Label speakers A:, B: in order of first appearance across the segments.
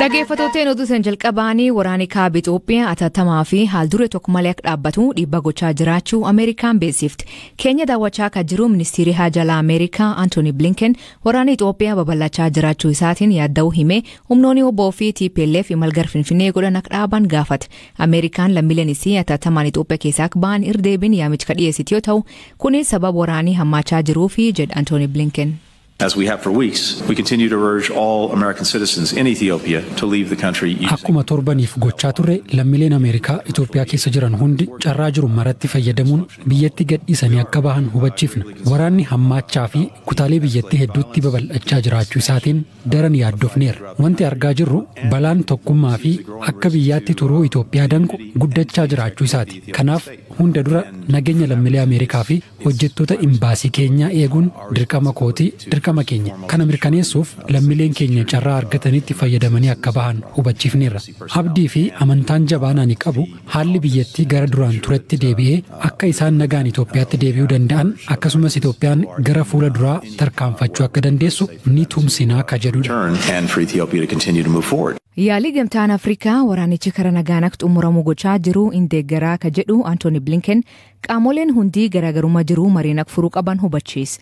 A: Dhaggeeffattoota oduu san jalqabaanii waraanni kaaba Itoophiyaa atattamaa fi haalduree tokko malee akka dhaabbatu dhiibbaa gochaa jiraachuu Ameerikaan beeksifte. Keenya daawwachaa akka jiru ministeerri haajaa Ameerikaa Anthony Blinken waraanni Itoophiyaa babal'achaa jiraachuu isaatiin yaadda'uu himee humnoonni obbo fi TPLF imalgar Finfinnee godhan akka dhaaban gaafate. Ameerikaan lammiileen isii atattamaan Itoophiyaa keessaa akka ba'an irdeebiin yaamicha dhiyeessite yoo ta'u kunis sababa waraanii hammaachaa jiruu fi jedha Anthony Blinken.
B: As we have for weeks, we continue to urge all American citizens in Ethiopia to leave the country.
C: Akkuma torbaniif gochaa turre lammiileen Ameerikaa Itoophiyaa keessa jiran hundi carraa jiru maratti fayyadamuun biyyatti gadhiisanii akka bahan hubachiifna. Waraanni hammaachaa fi kutaalee biyyattii hedduutti babal'achaa jiraachuu isaatiin daran yaaddofneerra. Wanti argaa jirru balaan tokkummaa fi akka biyyaatti turuu Itoophiyaa danqu guddachaa jiraachuu isaati. Kanaaf hunda dura nageenya lammiilee Ameerikaa fi hojjettoota imbaasii keenyaa eeguun dirqama kootii dirqama keenya. Kana mirkaneessuuf lammiileen keenya carraa argatanitti fayyadamanii akka bahan hubachiifneerra. Abdii fi amantaan jabaan ani qabu haalli biyyattii gara duraan turetti deebi'ee akka isaan nagaan Itoophiyaatti deebi'uu danda'an akkasumas Itoophiyaan gara fuula duraa tarkaanfachuu akka dandeessu ni tumsinaa ka jedhudha.
A: Yaalii gamtaan Afrikaa waraanichi karaa nagaan akka xumuramu gochaa jiru deeggaraa ka jedhu Anthony Blinken qaamoleen hundi garaagarummaa jiru mariin akka furuu qaban hubachiise.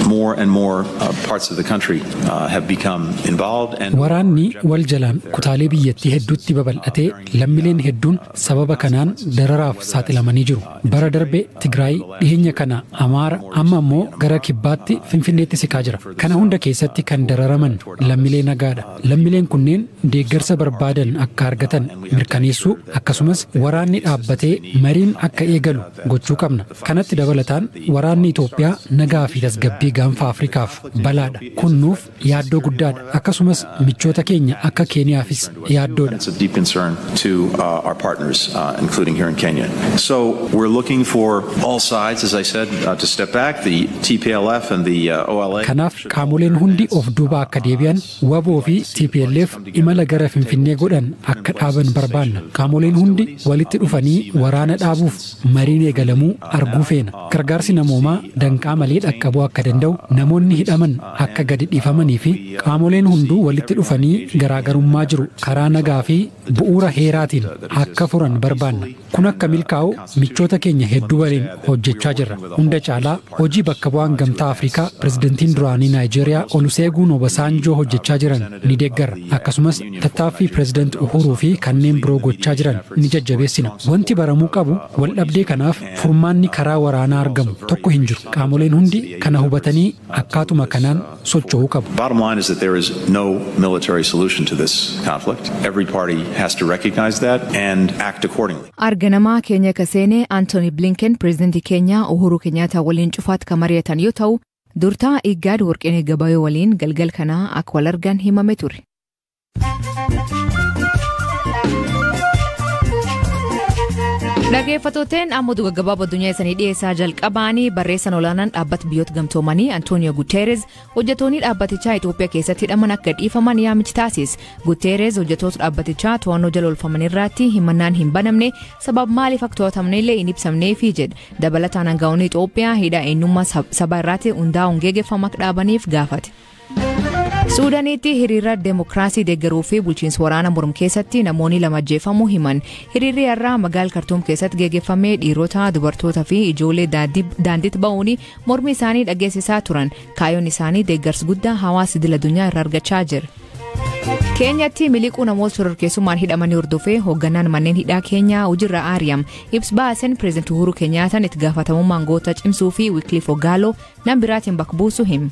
C: Waraanni wal jalaan kutaalee biyyattii hedduutti babal'atee lammiileen hedduun sababa kanaan dararaaf saaxilamanii jiru. Bara darbe Tigraay dhiheenya kana Amaara amma immoo gara kibbaatti Finfinneetti siqaa jira. Kana hunda keessatti kan dararaman lammiilee nagaadha. Lammiileen kunneen deeggarsa barbaadan akka argatan mirkaneessuu akkasumas waraanni dhaabbatee mariin akka eegalu gochuu qabna. Kanatti dabalataan waraanni Itoophiyaa nagaa fi tasgabbii gaanfa Afrikaaf balaadha. Kun nuuf yaaddoo guddaadha. Akkasumas michoota keenya akka Keeniyaafis yaaddoodha.
B: So we're looking for all sides, as I said, to step back, the TPLF and the OLA.
C: Kanaaf qaamoleen hundi of duuba akka deebi'an WBO fi TPLF imala gara Finfinnee godhan akka dhaaban barbaanna. Qaamoleen hundi walitti dhufanii waraana dhaabuuf mariin eegalamuu arguu feena. Gargaarsi namoomaa danqaa malee dhaqqabuu akka danda'u namoonni hidhaman akka gadi dhiifamanii fi qaamoleen hunduu walitti dhufanii garaagarummaa jiru karaa nagaa fi bu'uura heeraatiin akka furan barbaanna. Kun akka milkaa'u michoota keenya hedduu waliin hojjechaa jirra. Hunda caalaa hojii bakka bu'aan gamtaa Afrikaa pirezidantiin duraanii Naayijeeriyaa Oluseegun Obasanjoo hojjechaa jiran ni deeggarra. Akkasumas tattaaffii pirezidanti Uhuruu fi kanneen biroo gochaa jiran ni jajjabeessina. Wanti baramuu qabu wal dhabdee kanaaf furmaanni karaa waraanaa argamu tokko hin jiru. Qaamoleen hundi kana hubatanii akkaatuma kanaan socho'uu qabu.
B: Bottom line is that there is no military solution to this conflict. Every party has to recognize that and act accordingly.
A: Arganamaa keenya kaseene Anthony Blinken pirezidantii Keenyaa Uhuru Kenyaata waliin cufaat ka mari'atan yoo ta'u durtaa Iggaad Warqinee Gabayoo waliin galgal kanaa akka wal argan himame ture. Dhaggeeffattoonni amma oduu gaggabaaboo addunyaa isaanii dhiyeessaa jalqabaanii barreessaan olaanaan dhaabbata biyyoota gamtoomanii Antonio Guterres hojjettoonni dhaabbatichaa Itoophiyaa keessatti hidhaman akka dhiifaman yaamicha taasise. Guterres hojjettoota dhaabbatichaa to'annoo jala oolfaman irratti himannaan hin banamne sababa maaliif akka to'atamne illee hin ibsamneefi jedha. Dabalataan aangaa'onni Itoophiyaa hidha eenyummaa saba irratti hundaa'uun geggeeffamu akka dhaabaniif gaafate. Suudaanitti hiriira deemokiraasii deeggaruu fi bulchiinsa waraana mormu keessatti namoonni lama ajjeefamuu himan. Hiriirri har'aa magaalaa Kartuum keessatti geggeeffamee dhiirota, dubartoota fi ijoollee daandiitti ba'uun mormi isaanii dhageessisaa turan. Kaayyoon isaanii deeggarsa guddaa hawaasa idil addunyaa irraa argachaa jira. Keenyatti miliquu namoota shororkeessummaan hidhamanii hordofee hoogganaan manneen hidhaa Keenyaa hojiirra aari'am. Ibsa baasen pireezidantii Uhuru Keenyaataan itti gaafatamummaan goota cimsuu fi Wycliffe Ogalo nama biraatiin bakka buusu hima.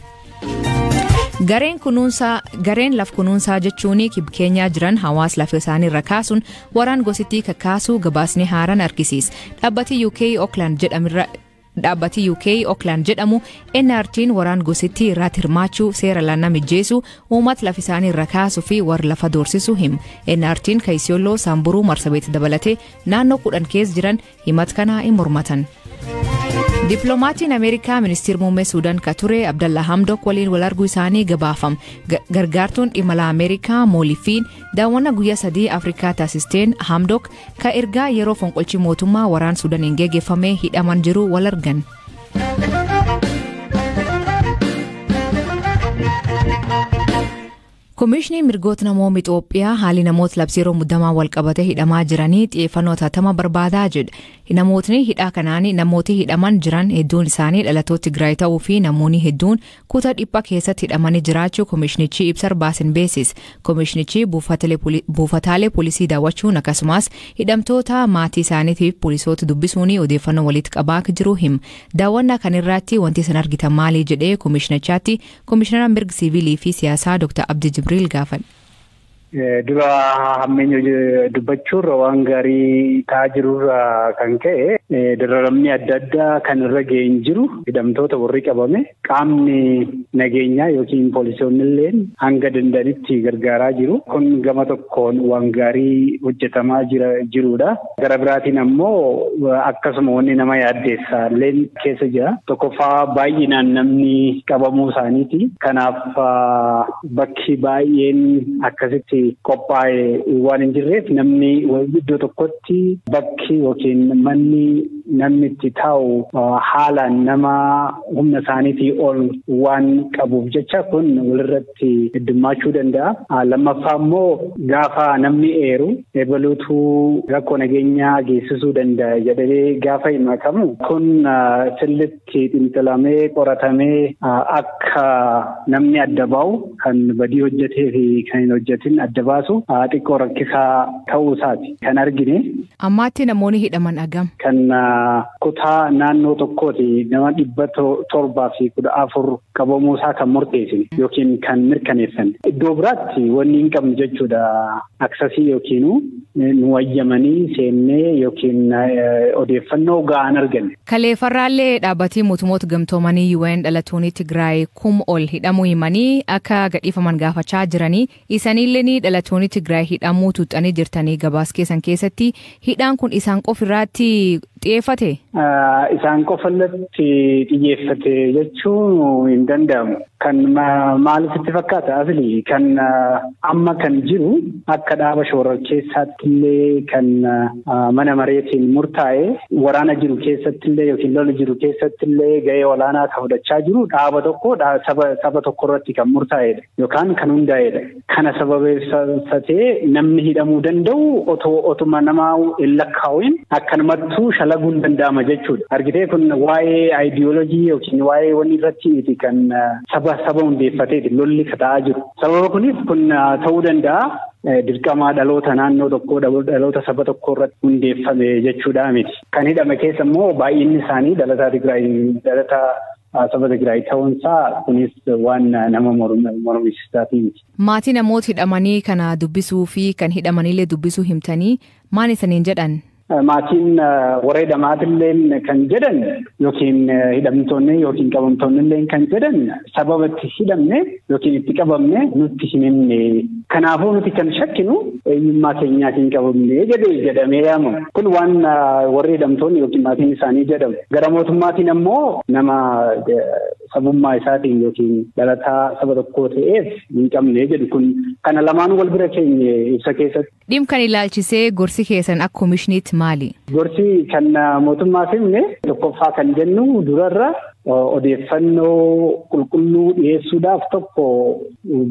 A: Gareen laf kunuunsaa jechuun Keenyaa jiran hawaasa lafa isaanii irra kaasuun waraan gosittii kakkaasuu gabaasni haaraan argisiisa. Dhaabbati UK Auckland jedhamu NRT'n waraan gosittii irratti hirmaachuu seera lannaa mijjeessu uummata lafa isaanii irra kaasuu fi warra lafa doorsisuu hima. NRT'n Kaisiyooloo Saamburuu Marsabeet dabalatee naannoo 10 keessa jiran himata kana hin mormatan. Diplomaatiin Ameerikaa ministeera muummee Suudaan ka ture Abdalla Hamdok waliin wal arguu isaanii gabaafam. Gargaartuun dhimma Ameerikaa Moolifiin daawwannaa guyyaa 3 Afrikaa taasisteen Hamdok ka ergaa yeroo fonqolchi mootummaa waraan Suudaaniin geggeeffamee hidhaman jiru wal argan. Komishinii mirgoota namoota Itoophiyaa haalli namoota labsiiroo muddamaa wal qabate hidhamaa jiranii xiyyeeffannoo taatama barbaadaa jedha. Namootni hidhaa kanaan namooti hidhaman jiran hedduun isaanii dhalattoota Tigraay ta'uu fi namoonni hedduun kutaa dhiphaa keessatti hidhamanii jiraachuu komishinichi ibsa baasin beeksise. Komishinichi buufataalee poolisii daawwachuun akkasumas hidhamtoota maatii isaaniitiif poolisoota dubbisuun odeeffannoo walitti qabaa jiru hima. Daawwannaa kanarratti wanti isin argitan maali jedhee komishinichaatti komishinara mirga siivilii fi siyaasaa Dr. Abdi Jibril gaafan.
D: Dura hammeenya dubbachuurra waan gaarii ta'aa jirurra kan ka'e dararamni adda addaa kan irra ga'een jiru hidhamtoota warri qabame qaamni nageenyaa yookiin poolisoonni illee hanga danda'anitti gargaaraa jiru. Kun gama tokkoon waan gaarii hojjetamaa jirudha. Gara biraatiin ammoo akkasuma wanni nama yaaddeessa illee keessa jira. Tokkoffaa baay'inaan namni qabamuu isaaniiti. Kanaaf bakki baay'een akkasitti qophaa'e waan hin jirreef namni iddoo tokkotti bakki yookiin manni namni itti taa'u haalaan nama humna isaaniitii ol waan qabuuf jecha kun walirratti heddummaachuu danda'a. Lammaffaa immoo gaafa namni eeru eebaluutu rakkoo nageenyaa geessisuu danda'a jedhamee gaafa himatamu kun sirriitti xinxalamee qoratamee akka namni adda bahu kan badii hojjetee fi kan hin hojjetin adda baasu xiqqoo rakkisaa ta'uu isaati kan argine.
A: Ammaatti namoonni hidhaman agam?
D: Kan kutaa naannoo tokkooti nama 714 qabamuu isaa kan murteessine yookiin kan mirkaneessan. Iddoo biraatti wanni hin qabnu jechuudha. Aksasii yookiin nu wayyamanii seennee yookiin odeeffannoo ga'an arganne.
A: Kaleeffarraallee dhaabbatii mootummoota gamtoomanii UN dhalattoonni Tigraay ol hidhamuu himanii akka gadhiifaman gaafachaa jiranii isaaniillee dhalattoonni Tigraay hidhamuu tuuxanii jirtanii gabaas keessan keessatti hidhaan kun isaan qofirratti xiyyeeffate?
D: Isaan qofallatti xiyyeeffate jechuun hin danda'amu. Kan maalitti fakkaata asli kan amma kan jiru akka dhaaba shoror keessatti illee kan mana mareetiin murtaa'e waraana jiru keessatti illee yookiin lola jiru keessatti illee gahee olaanaa kan fudhachaa jiru dhaaba tokko saba tokko irratti kan murtaa'edha yookaan kan hundaa'edha. Kana sababeeffatee namni hidhamuu danda'u otuma namaa hin lakkaa'in akkanumattuu shalaguun danda'ama jechuudha. Argitee kun waa'ee aayidiyoolojii yookiin waa'ee wanni irratti miti kan saba hundeeffateeti lolli ta'aa jiru. Sababa kunis kun ta'uu danda'a. Dirqama dhaloota naannoo tokkoo dhaloota saba tokko irratti hundeeffame jechuudha miti. Kan hidhame keessa immoo baay'inni isaanii dhalataa saba Tigraay ta'uunsaa kunis waan nama mormisiisaatii miti.
A: Maatii namoota hidhamanii kana dubbisuu fi kan hidhamanillee dubbisuu himtanii maal isaniin jedhan?
D: Maatiin warra hidhamaatillee kan jedhan yookiin hidhamtoonni yookiin qabamtoonni illee kan jedhan sababa itti hidhamne yookiin itti qabamne nutti hin himne. Kanaafuu nuti kan shakkinu eenyummaa keenyaatiin qabamne jedhamee yaamamu. Kun waan warri hidhamtoonni yookiin maatiin isaanii jedhamu. Gara mootummaatiin ammoo nama sabummaa isaatiin yookiin dhalataa saba tokkoo ta'eef hin qabne jedhu kun kana lamaan wal bira keenye ibsa keessatti.
A: Dhimma kan ilaalchisee gorsi keessan akka komishiniitti maali?
D: Gorsi kan mootummaa himne tokkoffaa kan jennu durarra odeeffannoo qulqulluu dhiyeessuudhaaf tokko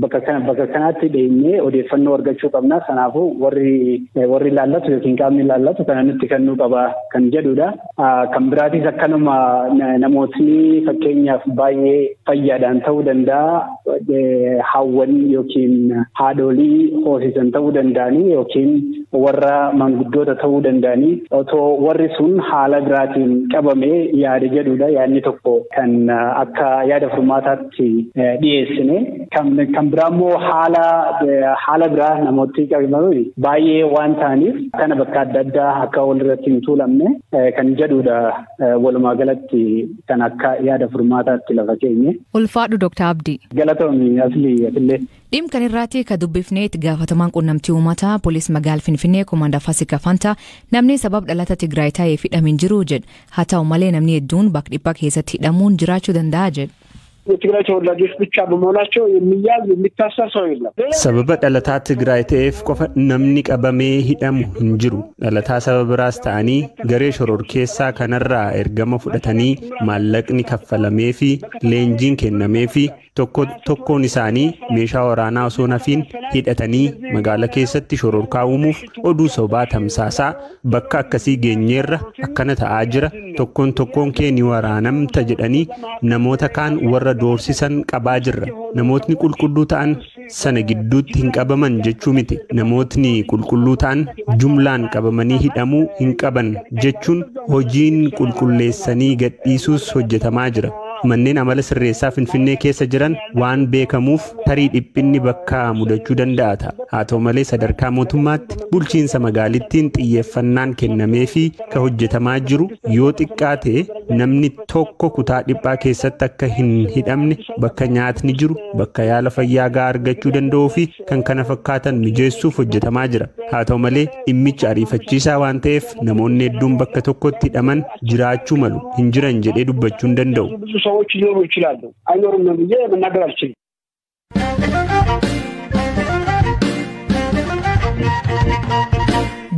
D: bakka kanaatti dhiyeenyee odeeffannoo argachuu qabna. Kanaafuu warri ilaallatu yookiin qaamni ilaallatu kana nutti kennuu qaba kan jedhudha. Kan biraatis akkanuma namootni fakkeenyaaf baay'ee fayyaadhaan ta'uu danda'a. Haawwan yookiin haadholii hoosisan ta'uu danda'anii yookiin warra manguddoota ta'uu danda'anii otoo warri sun haala biraatiin qabamee yaada jedhudha. Yaadni tokko kan akka yaada furmaataatti dhiyeessine kan biraa immoo haala biraa namooti qabaman baay'ee waan ta'aniif kana bakka adda addaa akka walirratti hin tuulamne kan jedhudha. Walumaa galatti kan akka yaada furmaataatti lafa keenye.
A: Ulfaadhu Dr. Abdi.
D: Galatoomii asillee.
A: Dhimma kan irratti ka dubbifnee itti gaafatamaan quunnamtii uummataa poolis magaalaa Finfinnee Komanda Faasika Fanta namni sabab dhalata Tigraay ta'eef hidhamin jiru jedha. Haa ta'u malee namni hedduun bakka dhiphaa keessatti hidhamuun jiraachuu danda'a jedha.
E: የትግራይ ተወላጆች ብቻ በመሆናቸው የሚያዝ የሚታሰር ሰው የለም።
F: ሰበበ ደለታ ትግራይ ተኤፍ ቆፈ ነምኒ ቀበሜ ሂደሙ እንጅሩ ደለታ ሰበብ ራስ ታኒ ገሬ ሾሮር ኬሳ ከነራ ኤርገመ ፉደተኒ ማለቅኒ ከፈለሜፊ ሌንጂን ከነሜፊ tokkoon isaanii meeshaa waraanaa osoo nafiin hidhatanii magaalaa keessatti shororkaa uumuuf oduu sobaa tamsaasaa bakka akkasii geenyeerra akkana ta'aa jira tokkoon kee ni waraanamta jedhanii namoota kaan warra doorsisan qabaa jirra. Namootni qulqulluu ta'an sana gidduutti hin qabaman jechuu miti. Namootni qulqulluu ta'an jumlaan qabamanii hidhamuu hin qaban jechuun hojiin qulqulleessanii gadhiisuus hojjetamaa jira. Manneen amala sirreessaa Finfinnee keessa jiran waan beekamuuf tarii dhiphinni bakka mudachuu danda'a ta'a. Haa ta'u malee sadarkaa mootummaatti bulchiinsa magaalittiin xiyyeeffannaan kennamee fi ka hojjetamaa jiru yoo xiqqaate namni tokko kutaa dhiphaa keessatti akka hin hidhamne bakka nyaatni jiru bakka yaala fayyaa gahaa argachuu danda'uu fi kan kana fakkaatan mijeessuuf hojjetamaa jira. Haa ta'u malee dhimmichi ariifachiisaa waan ta'eef namoonni hedduun bakka tokkotti hidhaman jiraachuu malu hin jiran jedhee dubbachuu hin danda'u.
E: ሰዎች ሊኖሩ ይችላሉ አይኖርም ብዬ መናገር አልችልም።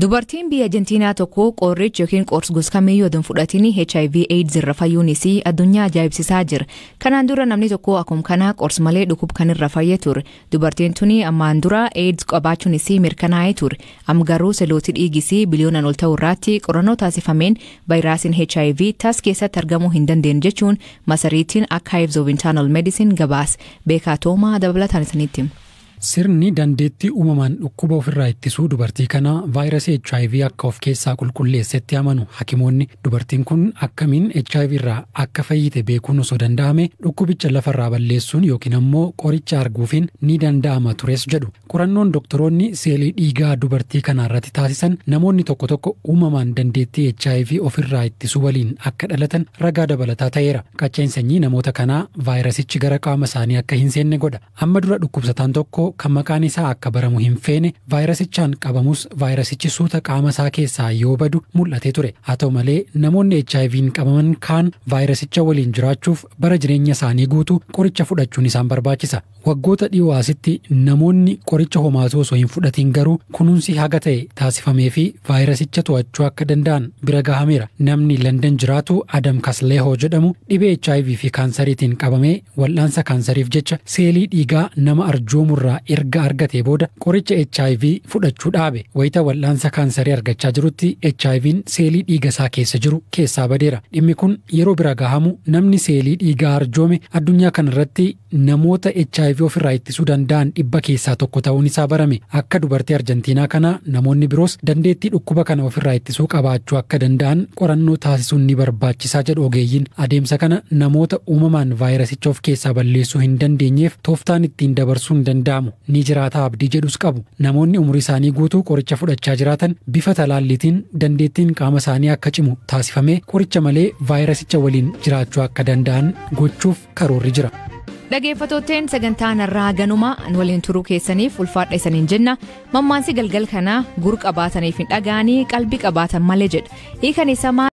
A: Dubartiin biyya Arjentiinaa tokko qorricha yookiin qorsa gosa kamiyyuu hin fudhatin HIV/AIDS irra fayyuunis addunyaa ajaa'ibsiisaa jira. Kanaan dura namni tokko akkuma kana qorsa malee dhukkuba kanirra fayyee ture. Dubartiin tuni ammaan dura AIDS qabaachuunis mirkanaa'ee ture. Amma garuu selooti dhiigis biliyoonaan ol ta'u irratti qorannoo taasifameen vaayiraasiin HIV tas keessatti argamuu hin dandeenye jechuun masariitiin Archives of Internal Medicine gabaase. Beekaa Toomaa dabalataan isinitti hima.
C: Sirni dandeettii uumamaan dhukkuba ofirraa ittisuu dubartii kana vaayirasii HIV akka of keessaa qulqulleessetti amanu hakimoonni dubartiin kun akkamiin HIV irraa akka fayyite beekuun osoo danda'ame dhukkubicha lafarraa balleessuun yookiin ammoo qoricha arguufiin ni danda'ama tures jedhu. Qorannoon doktoroonni seelii dhiigaa dubartii kana irratti taasisan namoonni tokko uumamaan dandeettii HIV ofirraa ittisuu waliin akka dhalatan ragaa dabalataa ta'eera. Qacceen sanyii namoota kanaa vaayirasichi gara qaama isaanii akka hin seenne godha. Amma dura dhukkubsataan tokko kan maqaan isaa akka baramu hin feene vaayirasichaan qabamus vaayirasichi suuta qaama isaa keessaa yoo badu mul'atee ture. Haa ta'u malee namoonni HIV'n qabaman kaan vaayirasicha waliin jiraachuuf bara jireenya isaanii guutuu qoricha fudhachuun isaan barbaachisa. Waggoota dhiyoo asitti namoonni qoricha homaatuu osoo hin fudhatin garuu kunuunsi haga ta'e taasifamee fi vaayirasicha to'achuu akka danda'an bira gahameera. Namni London jiraatu Adam Kasleehoo jedhamu dhibee HIV fi kaansariitiin qabamee wal'aansa kaansariif jecha seelii dhiigaa nama arjoomurraa erga argatee booda qoricha HIV fudhachuu dhaabe. Wayita wal'aansa kaansarii argachaa jirutti HIV'n seelii dhiiga isaa keessa jiru keessaa badeera. Dhimmi kun yeroo bira gahamu namni seelii dhiigaa arjoome addunyaa kanarratti namoota HIV ofirraa ittisuu danda'an 100 keessaa tokko ta'uun isaa barame. Akka dubartii Arjentiinaa kana namoonni biroos dandeettii dhukkuba kana ofirraa ittisuu qabaachuu akka danda'an qorannoo taasisuun ni barbaachisaa jedhu ogeeyyiin. Adeemsa kana namoota uumamaan vaayirasicha of keessaa balleessuu hin dandeenyeef tooftaan ittiin dabarsuun danda'amu ni jiraata abdii jedhus qabu. Namoonni umurii isaanii guutuu qoricha fudhachaa jiraatan bifa talaalliitiin dandeettiin qaama isaanii akka cimu taasifamee qoricha malee vaayirasicha waliin jiraachuu akka danda'an gochuuf karoorri jira.
A: Dhageeffattootteen sagantaan irraa ganuma waliin turuu keessaniif ulfaadha isaniin jenna. Mammaansi galgal kana gur qabaataniif hin dhagaanii qalbii qabaatan malee jedha. Hiikan isaa